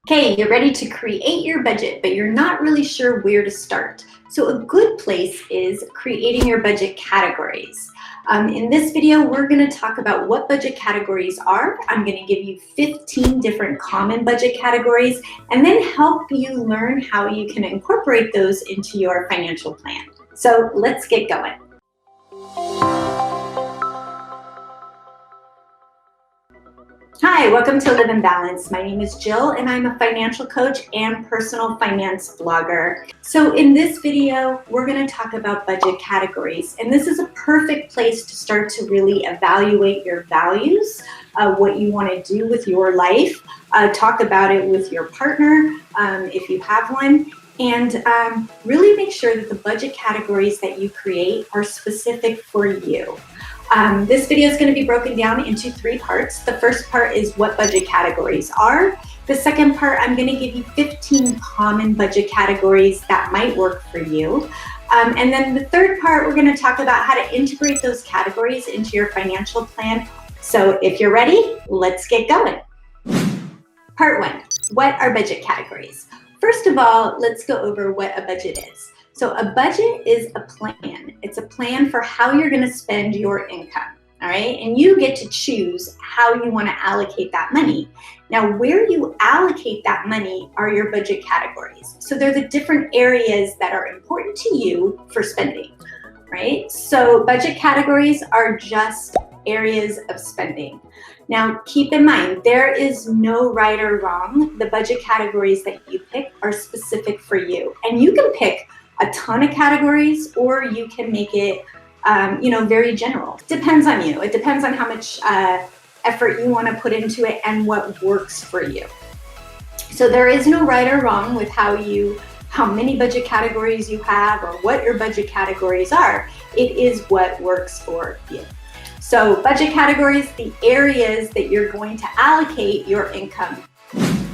Okay, you're ready to create your budget, but you're not really sure where to start. So a good place is creating your budget categories. In this video, we're going to talk about what budget categories are. I'm going to give you 15 different common budget categories and then help you learn how you can incorporate those into your financial plan. So let's get going. Hi, welcome to Live in Balance. My name is Jill and I'm a financial coach and personal finance blogger. So in this video, we're going to talk about budget categories, and this is a perfect place to start to really evaluate your values, what you want to do with your life, talk about it with your partner if you have one, and really make sure that the budget categories that you create are specific for you. This video is going to be broken down into 3 parts. The first part is what budget categories are. The second part, I'm going to give you 15 common budget categories that might work for you. And then the third part, we're going to talk about how to integrate those categories into your financial plan. So if you're ready, let's get going. Part 1, what are budget categories? First of all, let's go over what a budget is. So a budget is a plan. It's a plan for how you're going to spend your income, all right? And you get to choose how you want to allocate that money. Now, where you allocate that money are your budget categories. So they're the different areas that are important to you for spending, right? So budget categories are just areas of spending. Now, keep in mind, there is no right or wrong. The budget categories that you pick are specific for you. And you can pick a ton of categories, or you can make it, very general. Depends on you. It depends on how much effort you want to put into it and what works for you. So there is no right or wrong with how many budget categories you have or what your budget categories are. It is what works for you. So budget categories, the areas that you're going to allocate your income.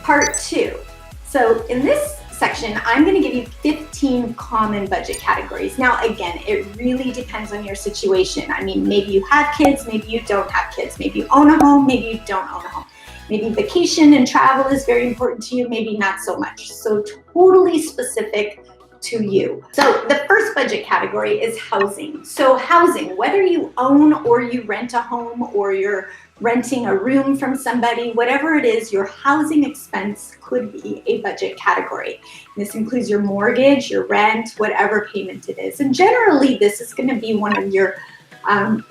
Part 2. So in this section, I'm going to give you 15 common budget categories. Now, again, it really depends on your situation. I mean, maybe you have kids, maybe you don't have kids, maybe you own a home, maybe you don't own a home. Maybe vacation and travel is very important to you, maybe not so much. So totally specific to you. So the first budget category is housing. So housing, whether you own or you rent a home or you're renting a room from somebody, whatever it is, your housing expense could be a budget category. And this includes your mortgage, your rent, whatever payment it is. And generally, this is going to be one of your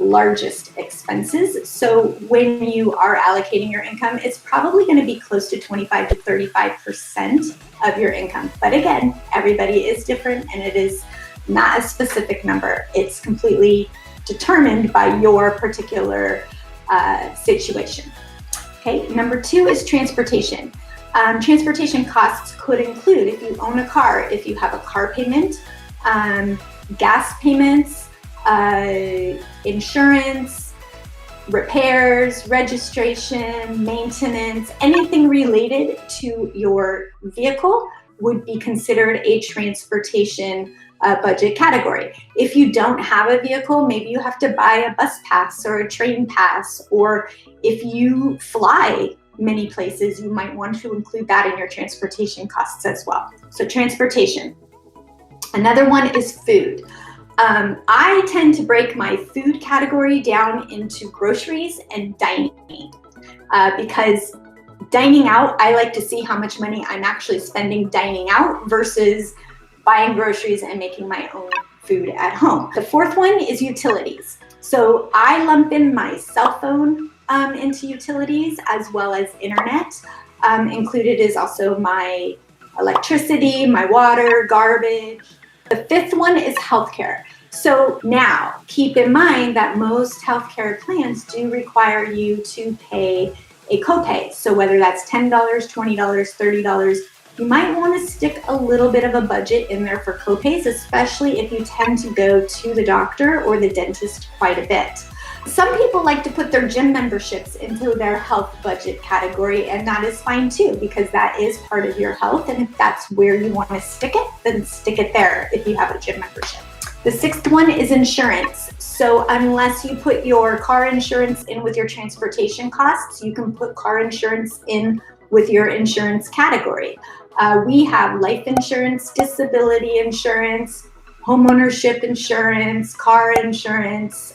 largest expenses. So when you are allocating your income, it's probably going to be close to 25 to 35% of your income. But again, everybody is different and it is not a specific number. It's completely determined by your particular situation. Okay, number 2 is transportation. Transportation costs could include, if you own a car, if you have a car payment, gas payments, insurance, repairs, registration, maintenance, anything related to your vehicle would be considered a transportation budget category. If you don't have a vehicle, maybe you have to buy a bus pass or a train pass, or if you fly many places, you might want to include that in your transportation costs as well. So transportation. Another one is food. I tend to break my food category down into groceries and dining because dining out, I like to see how much money I'm actually spending dining out versus buying groceries and making my own food at home. The fourth one is utilities. So I lump in my cell phone into utilities as well as internet. Included is also my electricity, my water, garbage. The fifth one is healthcare. So now keep in mind that most healthcare plans do require you to pay a copay. So whether that's $10, $20, $30, you might want to stick a little bit of a budget in there for copays, especially if you tend to go to the doctor or the dentist quite a bit. Some people like to put their gym memberships into their health budget category, and that is fine too, because that is part of your health. And if that's where you want to stick it, then stick it there if you have a gym membership. The sixth one is insurance. So unless you put your car insurance in with your transportation costs, you can put car insurance in with your insurance category. We have life insurance, disability insurance, homeownership insurance, car insurance,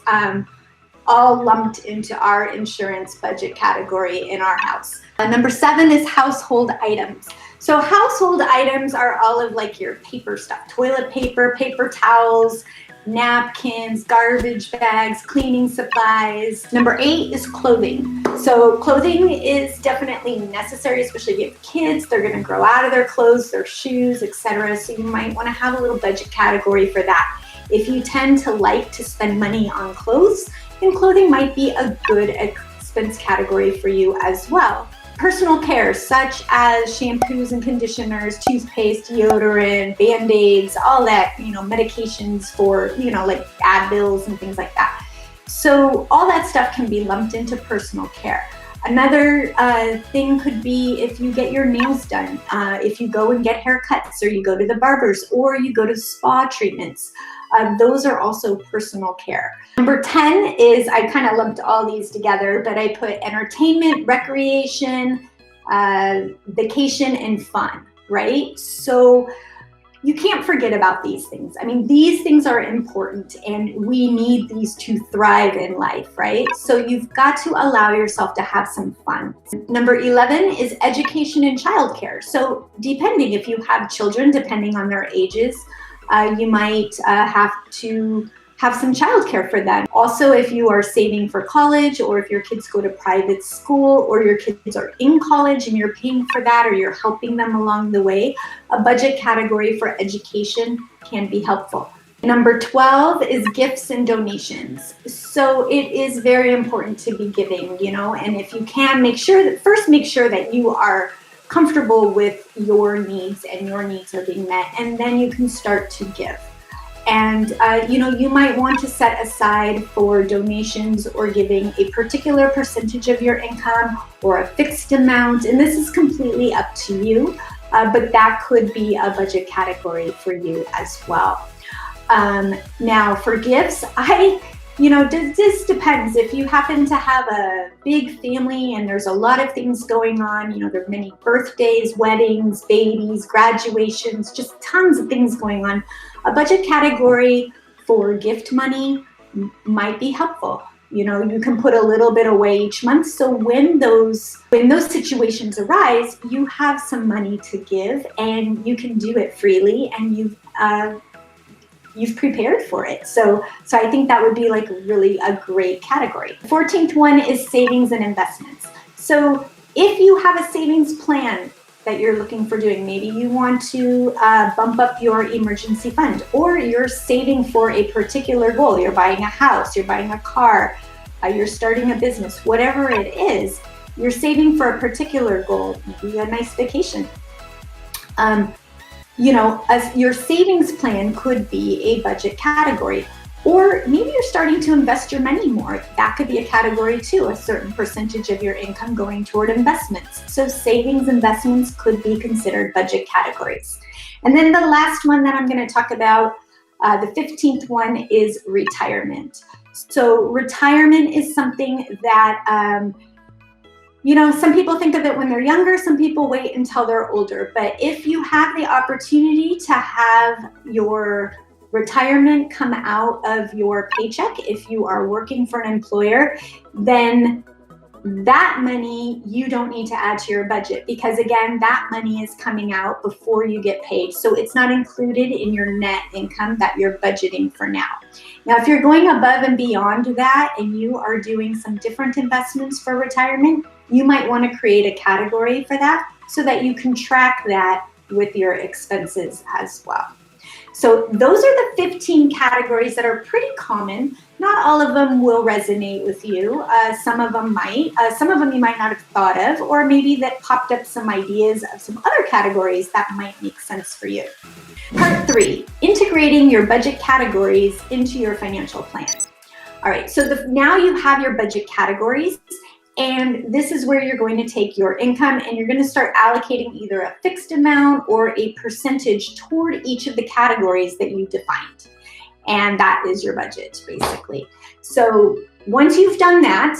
all lumped into our insurance budget category in our house. Number 7 is household items. So household items are all of like your paper stuff, toilet paper, paper towels, napkins, garbage bags, cleaning supplies. Number 8 is clothing. So clothing is definitely necessary, especially if you have kids. They're going to grow out of their clothes, their shoes, etc. So you might want to have a little budget category for that. If you tend to like to spend money on clothes, then clothing might be a good expense category for you as well. Personal care, such as shampoos and conditioners, toothpaste, deodorant, Band-Aids, all that, medications for, like Advils and things like that. So all that stuff can be lumped into personal care. Another thing could be if you get your nails done, if you go and get haircuts, or you go to the barbers, or you go to spa treatments. Those are also personal care. Number 10 is, I kind of lumped all these together, but I put entertainment, recreation, vacation, and fun, right? So you can't forget about these things. I mean, these things are important and we need these to thrive in life, right? So you've got to allow yourself to have some fun. Number 11 is education and childcare. So depending, if you have children, depending on their ages, you might have to have some childcare for them. Also, if you are saving for college, or if your kids go to private school, or your kids are in college and you're paying for that, or you're helping them along the way, a budget category for education can be helpful. Number 12 is gifts and donations. So it is very important to be giving, and if you can, make sure that you are comfortable with your needs and your needs are being met, and then you can start to give. And you might want to set aside for donations or giving a particular percentage of your income or a fixed amount, and this is completely up to you, but that could be a budget category for you as well. Now for gifts, this depends. If you happen to have a big family and there's a lot of things going on, there are many birthdays, weddings, babies, graduations, just tons of things going on, a budget category for gift money might be helpful. You can put a little bit away each month. So when those situations arise, you have some money to give and you can do it freely, and you've prepared for it. So I think that would be like really a great category. The 14th one is savings and investments. So if you have a savings plan that you're looking for doing, maybe you want to bump up your emergency fund, or you're saving for a particular goal. You're buying a house, you're buying a car, you're starting a business, whatever it is, you're saving for a particular goal, maybe a nice vacation. As your savings plan could be a budget category, or maybe you're starting to invest your money more. That could be a category too, a certain percentage of your income going toward investments. So savings, investments could be considered budget categories. And then the last one that I'm going to talk about, the 15th one, is retirement. So retirement is something that some people think of it when they're younger, some people wait until they're older. But if you have the opportunity to have your retirement come out of your paycheck, if you are working for an employer, then that money you don't need to add to your budget, because again, that money is coming out before you get paid. So it's not included in your net income that you're budgeting for now. Now, if you're going above and beyond that and you are doing some different investments for retirement, you might want to create a category for that so that you can track that with your expenses as well. So those are the 15 categories that are pretty common. Not all of them will resonate with you. Some of them might. Some of them you might not have thought of, or maybe that popped up some ideas of some other categories that might make sense for you. Part 3, integrating your budget categories into your financial plan. All right, so now you have your budget categories, and this is where you're going to take your income and you're going to start allocating either a fixed amount or a percentage toward each of the categories that you defined. And that is your budget, basically. So once you've done that,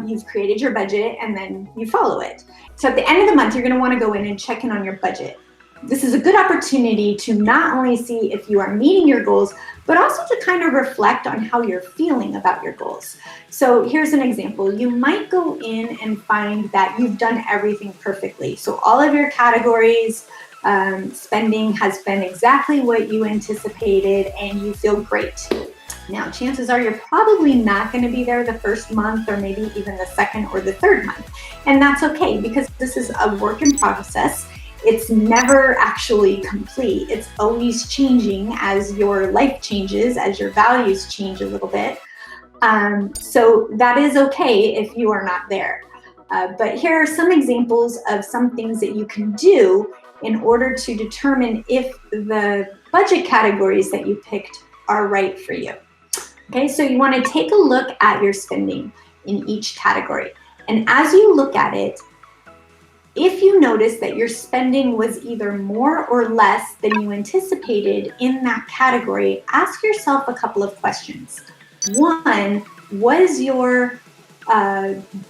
you've created your budget and then you follow it. So at the end of the month, you're gonna wanna go in and check in on your budget. This is a good opportunity to not only see if you are meeting your goals, but also to kind of reflect on how you're feeling about your goals. So here's an example. You might go in and find that you've done everything perfectly. So all of your categories, spending has been exactly what you anticipated and you feel great. Now, chances are you're probably not going to be there the first month or maybe even the second or the third month. And that's okay, because this is a work in process. It's never actually complete. It's always changing as your life changes, as your values change a little bit. So that is okay if you are not there. But here are some examples of some things that you can do in order to determine if the budget categories that you picked are right for you. Okay, so you want to take a look at your spending in each category. And as you look at it, if you notice that your spending was either more or less than you anticipated in that category, ask yourself a couple of questions. One, was your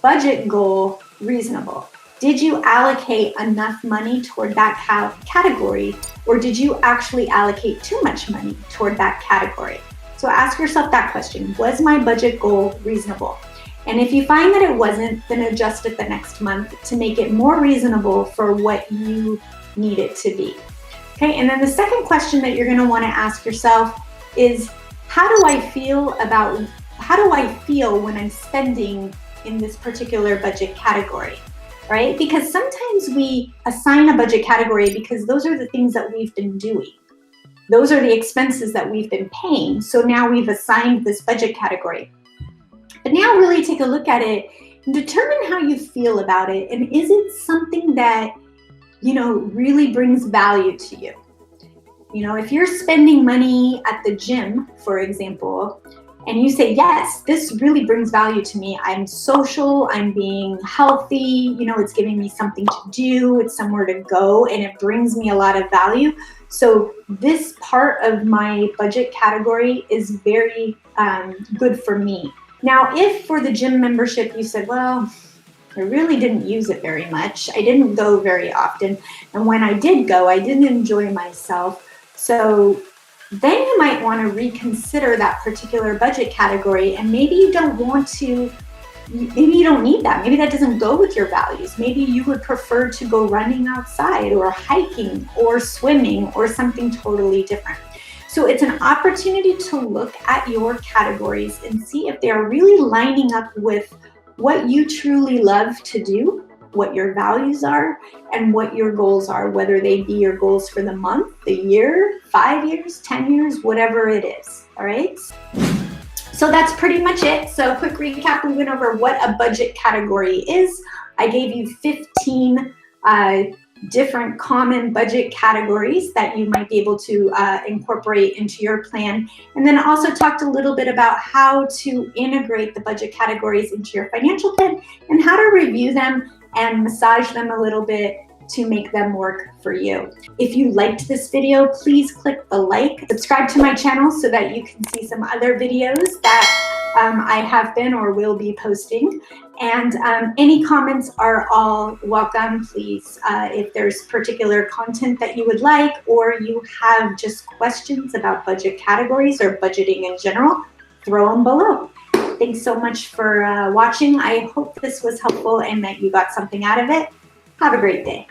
budget goal reasonable? Did you allocate enough money toward that category, or did you actually allocate too much money toward that category? So ask yourself that question. Was my budget goal reasonable? And if you find that it wasn't, then adjust it the next month to make it more reasonable for what you need it to be. Okay, and then the second question that you're gonna wanna ask yourself is, how do I feel when I'm spending in this particular budget category, right? Because sometimes we assign a budget category because those are the things that we've been doing. Those are the expenses that we've been paying. So now we've assigned this budget category. But now really take a look at it and determine how you feel about it. And is it something that, really brings value to you? If you're spending money at the gym, for example, and you say, yes, this really brings value to me. I'm social, I'm being healthy, it's giving me something to do, it's somewhere to go, and it brings me a lot of value. So this part of my budget category is very good for me. Now, if for the gym membership you said, well, I really didn't use it very much, I didn't go very often, and when I did go, I didn't enjoy myself, so then you might want to reconsider that particular budget category, and maybe you don't need that. Maybe that doesn't go with your values. Maybe you would prefer to go running outside or hiking or swimming or something totally different. So it's an opportunity to look at your categories and see if they are really lining up with what you truly love to do, what your values are, and what your goals are, whether they be your goals for the month, the year, 5 years, 10 years, whatever it is, all right? So that's pretty much it. So quick recap, we went over what a budget category is. I gave you 15 different common budget categories that you might be able to incorporate into your plan. And then also talked a little bit about how to integrate the budget categories into your financial plan and how to review them and massage them a little bit to make them work for you. If you liked this video, please click the like, subscribe to my channel so that you can see some other videos that I have been or will be posting. And any comments are all welcome, please. If there's particular content that you would like, or you have just questions about budget categories or budgeting in general, throw them below. Thanks so much for watching. I hope this was helpful and that you got something out of it. Have a great day.